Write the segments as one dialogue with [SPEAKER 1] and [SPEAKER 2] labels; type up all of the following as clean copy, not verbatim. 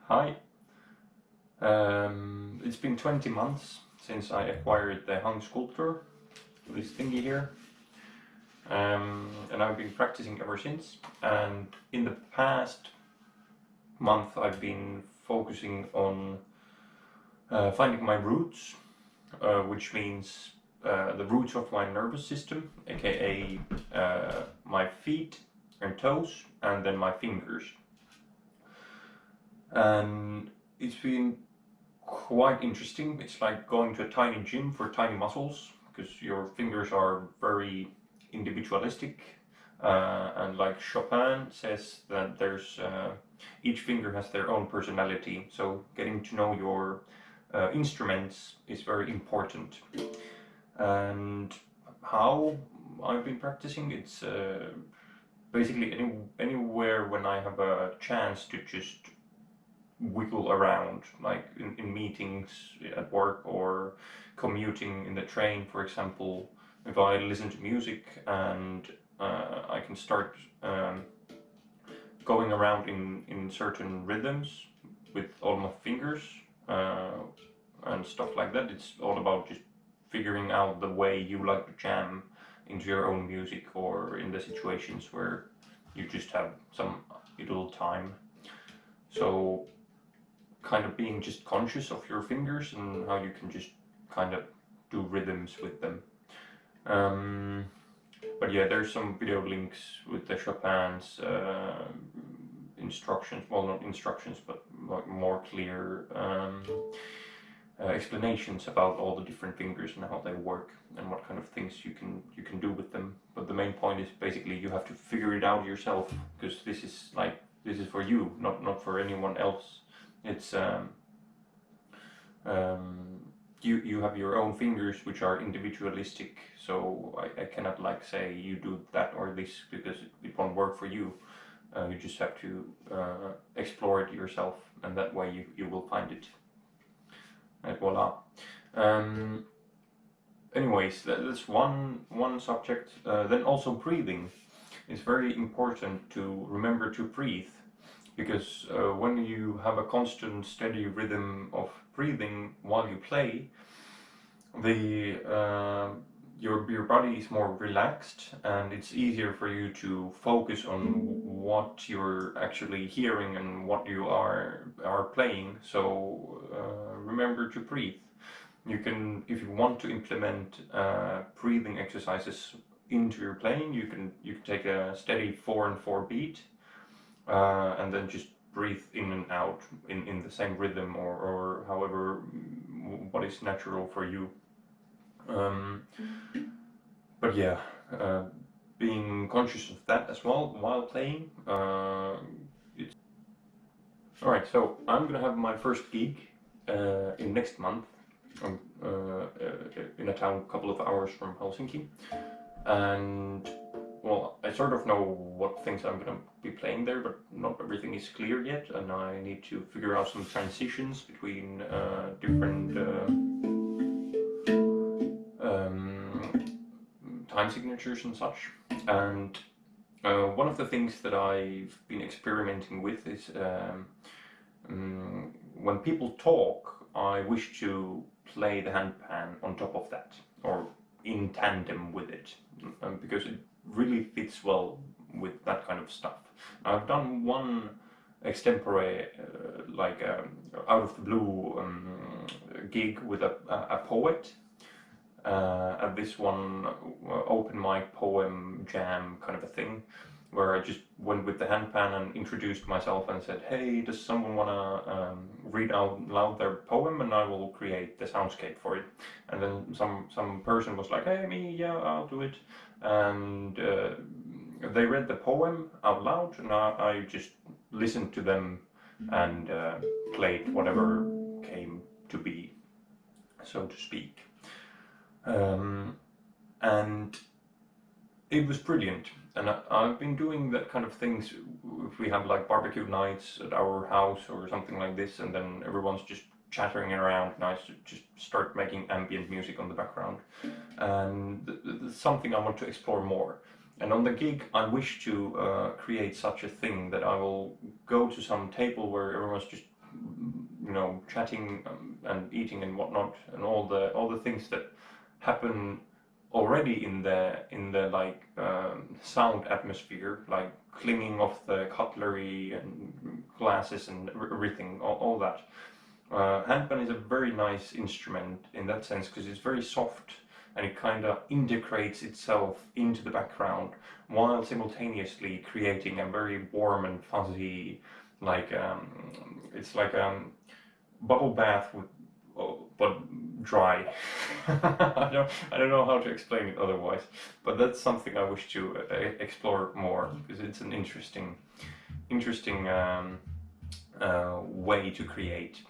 [SPEAKER 1] Hi. It's been 20 months since I acquired the hung sculptor, this thingy here, and I've been practicing ever since. And in the past month, I've been focusing on finding my roots, which means the roots of my nervous system, aka my feet and toes, and then my fingers. And it's been quite interesting. It's like going to a tiny gym for tiny muscles because your fingers are very individualistic. And like Chopin says that there's each finger has their own personality. So getting to know your instruments is very important. And how I've been practicing, it's basically anywhere when I have a chance to just wiggle around, like in meetings at work or commuting in the train, for example. If I listen to music and I can start going around in certain rhythms with all my fingers and stuff like that. It's all about just figuring out the way you like to jam into your own music or in the situations where you just have some idle time. So kind of being just conscious of your fingers and how you can just kind of do rhythms with them. But yeah, there's some video links with the Chopin's instructions, well, not instructions, but more clear explanations about all the different fingers and how they work and what kind of things you can do with them. But the main point is basically you have to figure it out yourself, because this is for you, not for anyone else. It's you have your own fingers which are individualistic, so I cannot like say you do that or this because it won't work for you. You just have to explore it yourself, and that way you will find it. And voila. Anyways, that's one subject. Then also breathing. It's very important to remember to breathe, because when you have a constant steady rhythm of breathing while you play, the your body is more relaxed and it's easier for you to focus on what you're actually hearing and what you are playing. So remember to breathe. You can, if you want to implement breathing exercises into your playing, you can take a steady 4/4 beat and then just breathe in and out in the same rhythm or however what is natural for you. But yeah, being conscious of that as well while playing. It's all right. So I'm gonna have my first gig in next month in a town a couple of hours from Helsinki, and well, I sort of know what things I'm gonna be playing there, but not everything is clear yet, and I need to figure out some transitions between different time signatures and such. And one of the things that I've been experimenting with is when people talk, I wish to play the handpan on top of that, or in tandem with it, because it really fits well with that kind of stuff. I've done one extempore, like out of the blue gig with a poet at this one open mic poem jam kind of a thing, where I just went with the handpan and introduced myself and said, "Hey, does someone wanna read out loud their poem, and I will create the soundscape for it." And then some person was like, "Hey, me, yeah, I'll do it." And they read the poem out loud, and I just listened to them and played whatever came to be, so to speak. And it was brilliant. And I've been doing that kind of things if we have like barbecue nights at our house or something like this, and then everyone's just chattering around, and I just start making ambient music on the background. And it's something I want to explore more. And on the gig, I wish to create such a thing that I will go to some table where everyone's just you know, chatting and eating and whatnot, and all the things that happen already in the like sound atmosphere, like clinging of the cutlery and glasses and everything, all that. Handpan is a very nice instrument in that sense because it's very soft and it kind of integrates itself into the background while simultaneously creating a very warm and fuzzy, like it's like a bubble bath with, but dry. I don't know how to explain it otherwise, but that's something I wish to explore more because it's an interesting way to create.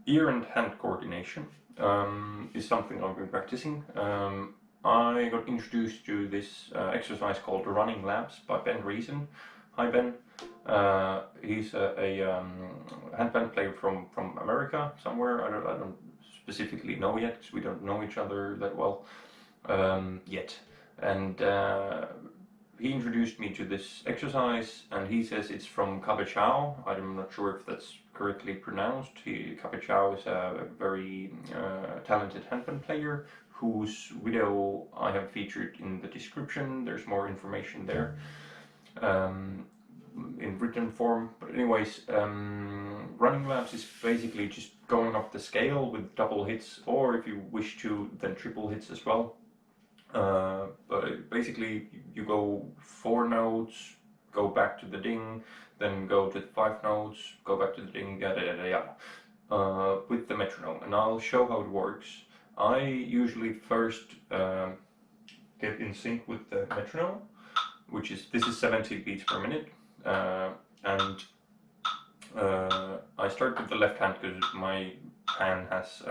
[SPEAKER 1] Ear and hand coordination is something I've been practicing. I got introduced to this exercise called Running Laps by Ben Reason. Hi Ben. He's a handpan player from America somewhere. I don't specifically know yet because we don't know each other that well yet. And he introduced me to this exercise, and he says it's from Capichao. I'm not sure if that's correctly pronounced. Capichao is a very talented handpan player whose video I have featured in the description. There's more information there in written form. But anyways, running laps is basically just going up the scale with double hits, or if you wish to, then triple hits as well. But basically you go 4 notes, go back to the ding, then go to the 5 notes, go back to the ding, yada yada yada, with the metronome, and I'll show how it works. I usually first get in sync with the metronome, which is, this is 70 beats per minute, and I start with the left hand because my hand has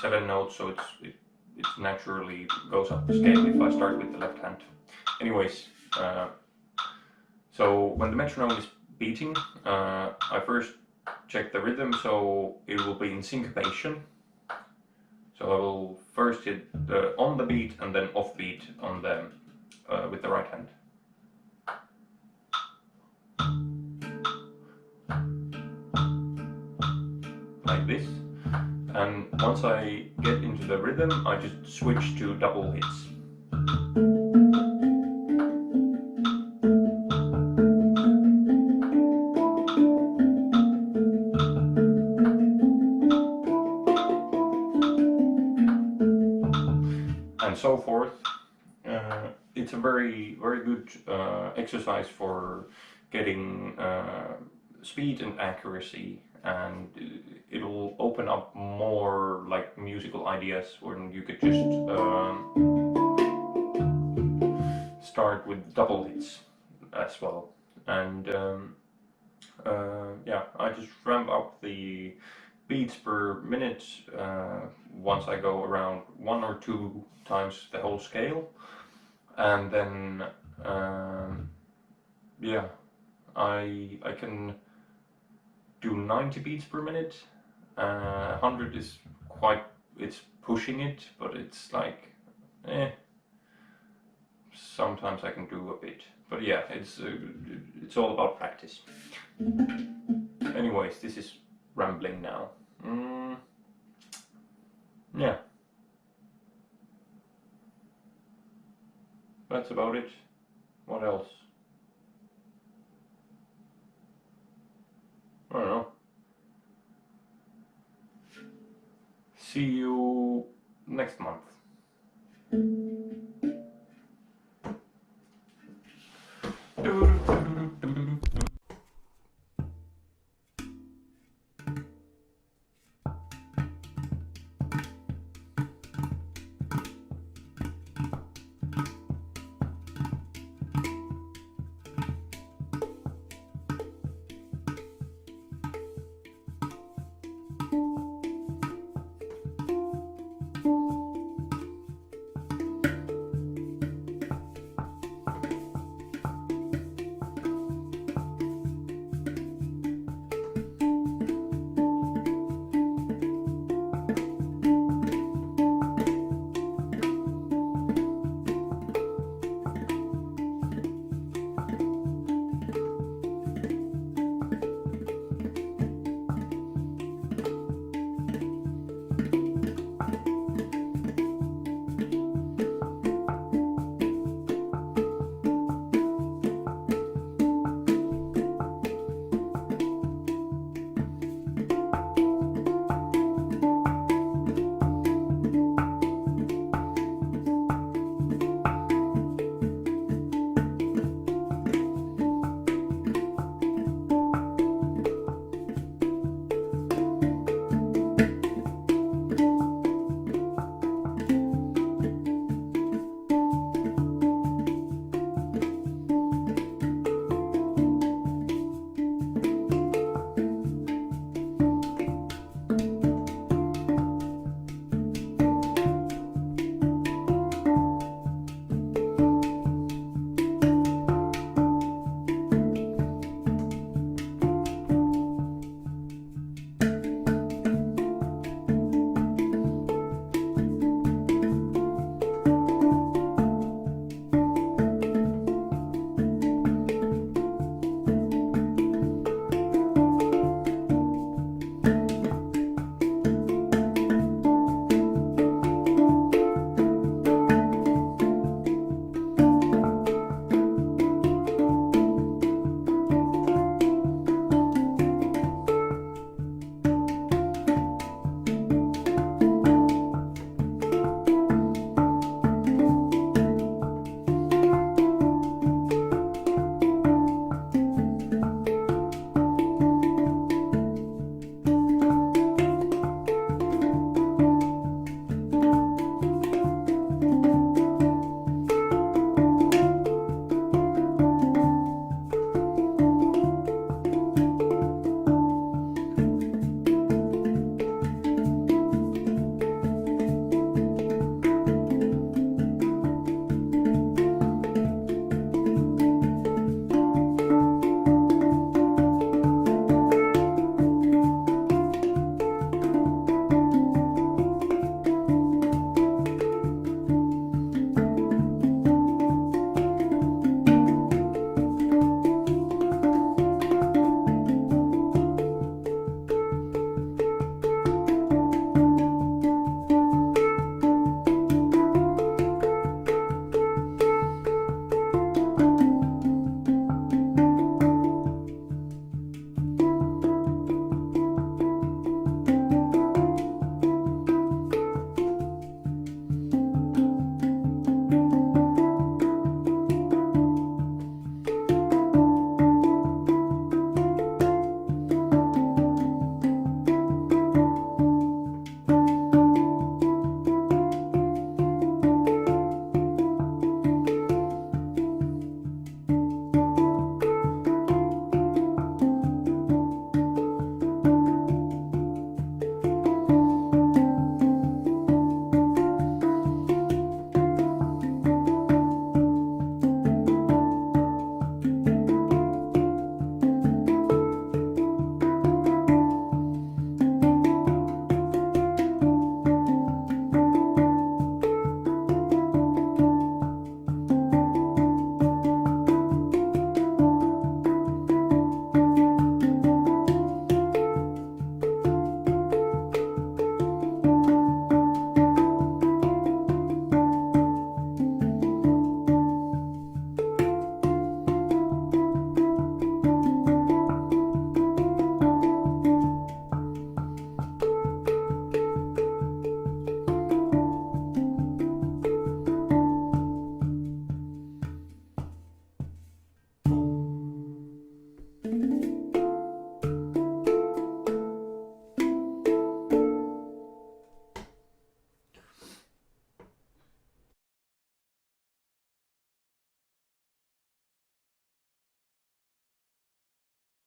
[SPEAKER 1] 7 notes, so it naturally goes up the scale if I start with the left hand. Anyways, so when the metronome is beating, I first check the rhythm, so it will be in syncopation. So I will first hit the on the beat and then off beat on the with the right hand. Like this. And once I get into the rhythm, I just switch to double hits. And so forth. It's a very good exercise for getting speed and accuracy, and it'll open up more like musical ideas when you could just start with double hits as well. And yeah, I just ramp up the beats per minute once I go around 1 or 2 times the whole scale, and then yeah, I can do 90 beats per minute. 100 is quite, it's pushing it, but it's like sometimes I can do a bit, but yeah, it's all about practice. Anyways, this is rambling now. Yeah, that's about it. What else? I don't know. See you next month.